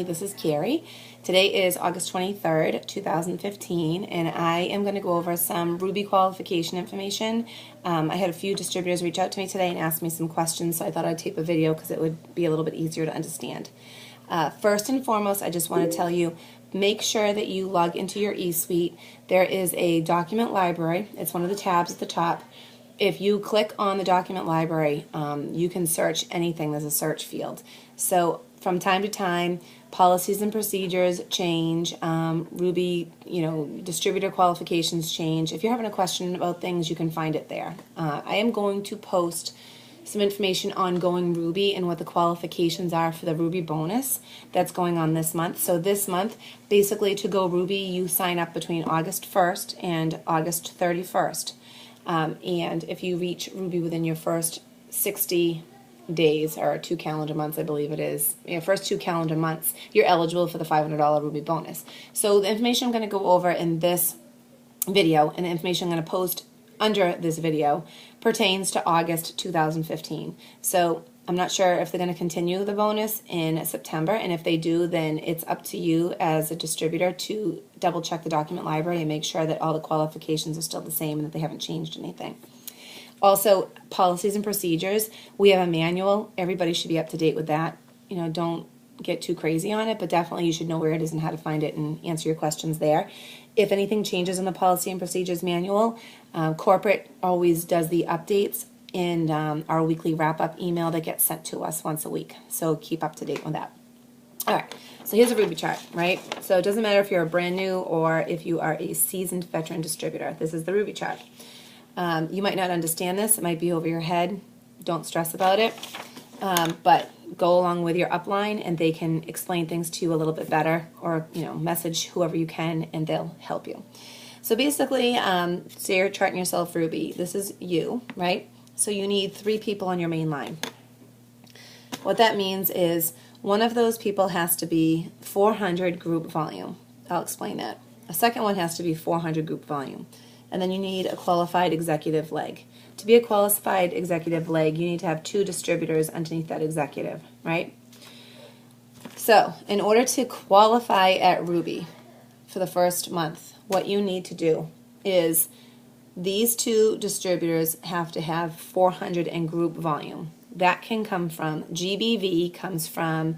This is Carrie. Today is August 23rd, 2015, and I am going to go over some Ruby qualification information. I had a few distributors reach out to me today and ask me some questions, so I thought I'd tape a video because it would be a little bit easier to understand. First and foremost, I just want to tell you, make sure that you log into your eSuite. There is a document library. It's one of the tabs at the top. If you click on the document library, you can search anything. There's a search field. So from time to time, policies and procedures change. Ruby, distributor qualifications change. If you're having a question about things, you can find it there. I am going to post some information on Going Ruby and what the qualifications are for the Ruby bonus that's going on this month. So this month, basically to Go Ruby, you sign up between August 1st and August 31st. And if you reach Ruby within your first 60 days, or 2 calendar months, I believe it is, first 2 calendar months, you're eligible for the $500 Ruby bonus. So the information I'm going to go over in this video and the information I'm going to post under this video pertains to August 2015. So I'm not sure if they're going to continue the bonus in September, and if they do, then it's up to you as a distributor to double check the document library and make sure that all the qualifications are still the same and that they haven't changed anything. Also, policies and procedures, we have a manual. Everybody should be up to date with that. Don't get too crazy on it, but definitely you should know where it is and how to find it and answer your questions there. If anything changes in the policy and procedures manual, corporate always does the updates in our weekly wrap-up email that gets sent to us once a week. So keep up to date with that. All right, so here's a Ruby chart, right? So it doesn't matter if you're a brand new or if you are a seasoned veteran distributor. This is the Ruby chart. You might not understand this. It might be over your head. Don't stress about it. But go along with your upline and they can explain things to you a little bit better, or message whoever you can and they'll help you. So basically, say you're charting yourself Ruby. This is you, right? So you need 3 people on your main line. What that means is one of those people has to be 400 group volume. I'll explain that. A second one has to be 400 group volume. And then you need a qualified executive leg. To be a qualified executive leg, you need to have 2 distributors underneath that executive, right? So in order to qualify at Ruby for the first month, what you need to do is these 2 distributors have to have 400 in group volume. That can come from, GBV comes from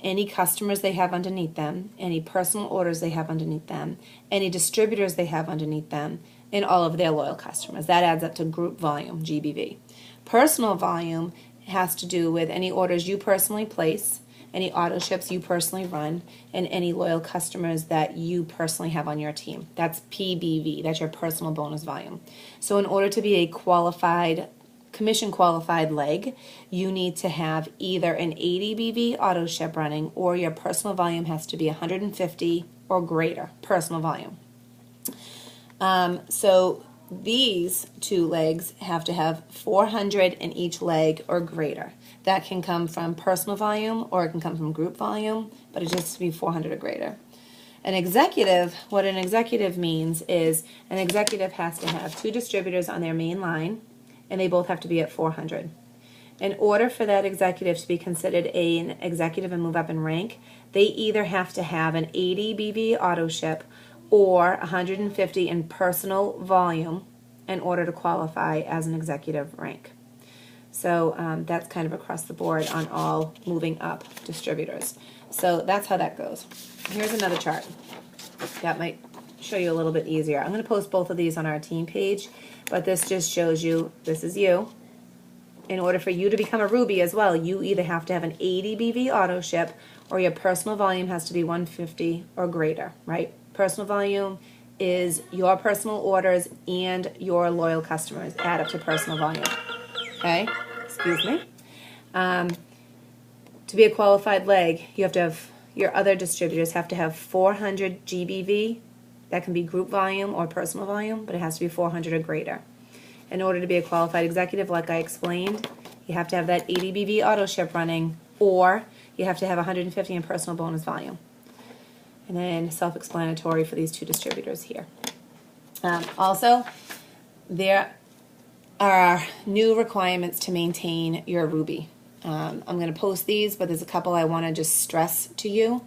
any customers they have underneath them, any personal orders they have underneath them, any distributors they have underneath them, and all of their loyal customers. That adds up to group volume, GBV. Personal volume has to do with any orders you personally place, any auto ships you personally run, and any loyal customers that you personally have on your team. That's PBV. That's your personal bonus volume. So in order to be a qualified, commission qualified leg, you need to have either an 80 BV auto ship running, or your personal volume has to be 150 or greater personal volume. So these 2 legs have to have 400 in each leg or greater. That can come from personal volume or it can come from group volume, but it just has to be 400 or greater. An executive, what an executive means is an executive has to have 2 distributors on their main line, and they both have to be at 400. In order for that executive to be considered an executive and move up in rank, they either have to have an 80 BV auto ship or 150 in personal volume in order to qualify as an executive rank. So that's kind of across the board on all moving up distributors. So that's how that goes. Here's another chart that might show you a little bit easier. I'm going to post both of these on our team page, but this just shows you, this is you. In order for you to become a Ruby as well, you either have to have an 80 BV auto ship or your personal volume has to be 150 or greater, right? Personal volume is your personal orders and your loyal customers add up to personal volume. Okay? Excuse me. To be a qualified leg, you have to have, your other distributors have to have 400 GBV. That can be group volume or personal volume, but it has to be 400 or greater. In order to be a qualified executive, like I explained, you have to have that 80 BV auto ship running, or you have to have 150 in personal bonus volume. And then self-explanatory for these 2 distributors here. Also, there are new requirements to maintain your Ruby. I'm going to post these, but there's a couple I want to just stress to you,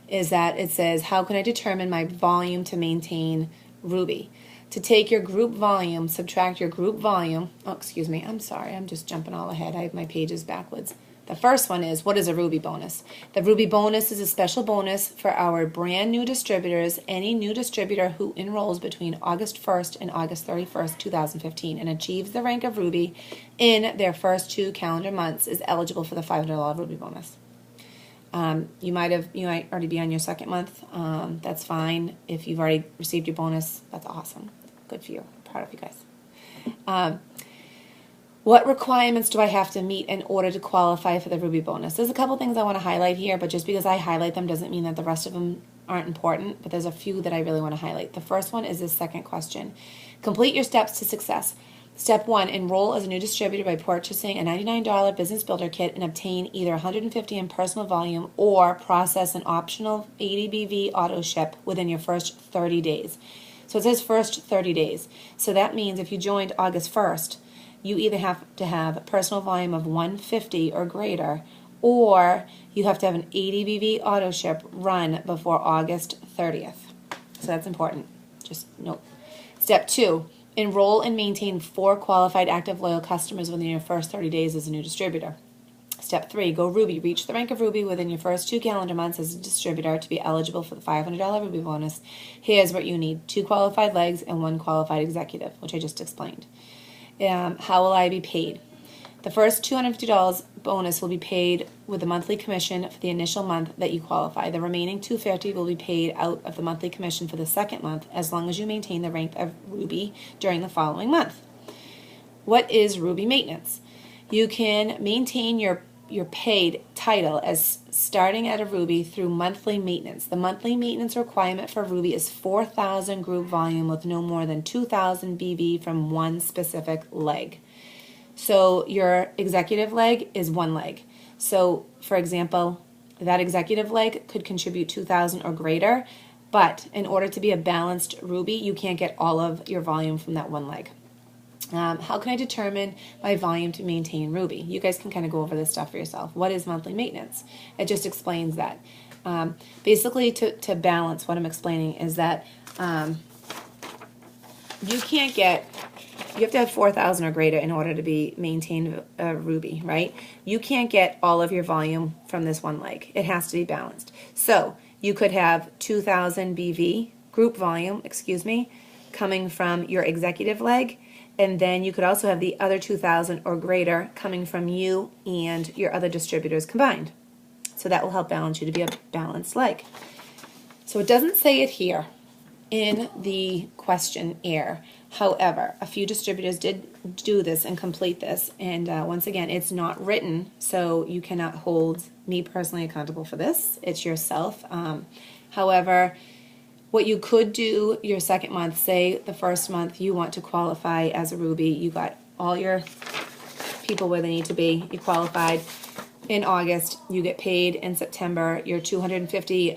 is that it says, how can I determine my volume to maintain Ruby? To take your group volume, subtract your group volume. Oh, excuse me. I'm sorry. I'm just jumping all ahead. I have my pages backwards. The first one is, what is a Ruby bonus? The Ruby bonus is a special bonus for our brand new distributors. Any new distributor who enrolls between August 1st and August 31st, 2015 and achieves the rank of Ruby in their first 2 calendar months is eligible for the $500 Ruby bonus. You might already be on your second month. That's fine. If you've already received your bonus, that's awesome. Good for you. I'm proud of you guys. What requirements do I have to meet in order to qualify for the Ruby bonus? There's a couple things I want to highlight here, but just because I highlight them doesn't mean that the rest of them aren't important, but there's a few that I really want to highlight. The first one is this second question. Complete your steps to success. Step 1, enroll as a new distributor by purchasing a $99 Business Builder Kit and obtain either 150 in personal volume or process an optional 80 BV auto ship within your first 30 days. So it says first 30 days. So that means if you joined August 1st, you either have to have a personal volume of 150 or greater, or you have to have an 80 BV auto ship run before August 30th. So that's important. Just note. Step 2, enroll and maintain 4 qualified active loyal customers within your first 30 days as a new distributor. Step 3, go Ruby. Reach the rank of Ruby within your first 2 calendar months as a distributor to be eligible for the $500 Ruby bonus. Here's what you need: 2 qualified legs and 1 qualified executive, which I just explained. How will I be paid? The first $250 bonus will be paid with a monthly commission for the initial month that you qualify. The remaining $250 will be paid out of the monthly commission for the second month as long as you maintain the rank of Ruby during the following month. What is Ruby maintenance? You can maintain your paid title as starting at a Ruby through monthly maintenance. The monthly maintenance requirement for Ruby is 4,000 group volume with no more than 2,000 BV from one specific leg. So your executive leg is 1 leg. So for example, that executive leg could contribute 2,000 or greater, but in order to be a balanced Ruby, you can't get all of your volume from that 1 leg. How can I determine my volume to maintain Ruby? You guys can kind of go over this stuff for yourself. What is monthly maintenance? It just explains that. Basically, to balance what I'm explaining is that you have to have 4,000 or greater in order to be maintained Ruby, right? You can't get all of your volume from this 1 leg. It has to be balanced. So you could have 2,000 BV, group volume, coming from your executive leg, and then you could also have the other 2,000 or greater coming from you and your other distributors combined. So that will help balance you to be a balanced leg. So it doesn't say it here in the questionnaire. However, a few distributors did do this and complete this. And once again, it's not written, so you cannot hold me personally accountable for this. It's yourself. However, what you could do your second month, say the first month you want to qualify as a Ruby, you got all your people where they need to be, you qualified in August, you get paid in September, your 250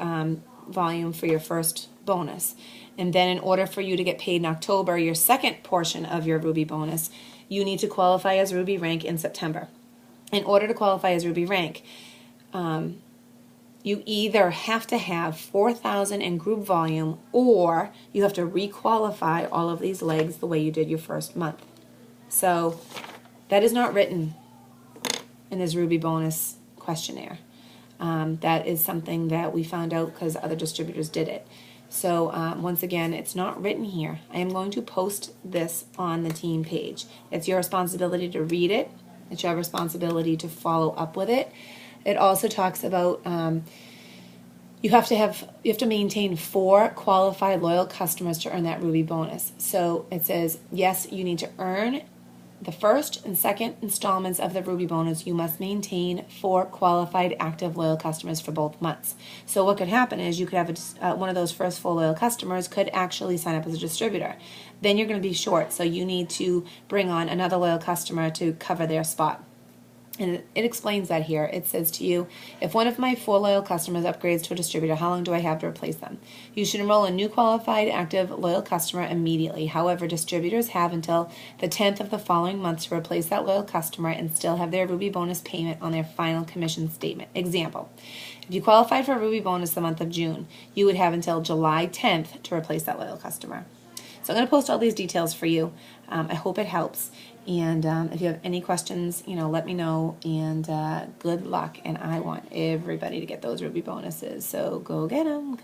volume for your first bonus. And then in order for you to get paid in October, your second portion of your Ruby bonus, you need to qualify as Ruby rank in September. In order to qualify as Ruby rank, you either have to have 4,000 in group volume, or you have to requalify all of these legs the way you did your first month. So that is not written in this Ruby bonus questionnaire. That is something that we found out because other distributors did it. So once again, it's not written here. I am going to post this on the team page. It's your responsibility to read it. It's your responsibility to follow up with it. It also talks about you have to maintain 4 qualified loyal customers to earn that Ruby bonus. So it says, yes, you need to earn the first and second installments of the Ruby bonus. You must maintain 4 qualified active loyal customers for both months. So what could happen is you could have one of those first 4 loyal customers could actually sign up as a distributor. Then you're going to be short, so you need to bring on another loyal customer to cover their spot. And it explains that here. It says to you, if one of my 4 loyal customers upgrades to a distributor, how long do I have to replace them? You should enroll a new qualified active loyal customer immediately. However, distributors have until the 10th of the following month to replace that loyal customer and still have their Ruby bonus payment on their final commission statement. Example, if you qualified for a Ruby bonus the month of June, you would have until July 10th to replace that loyal customer. So I'm going to post all these details for you. I hope it helps. And if you have any questions, let me know. And good luck. And I want everybody to get those Ruby bonuses. So go get them.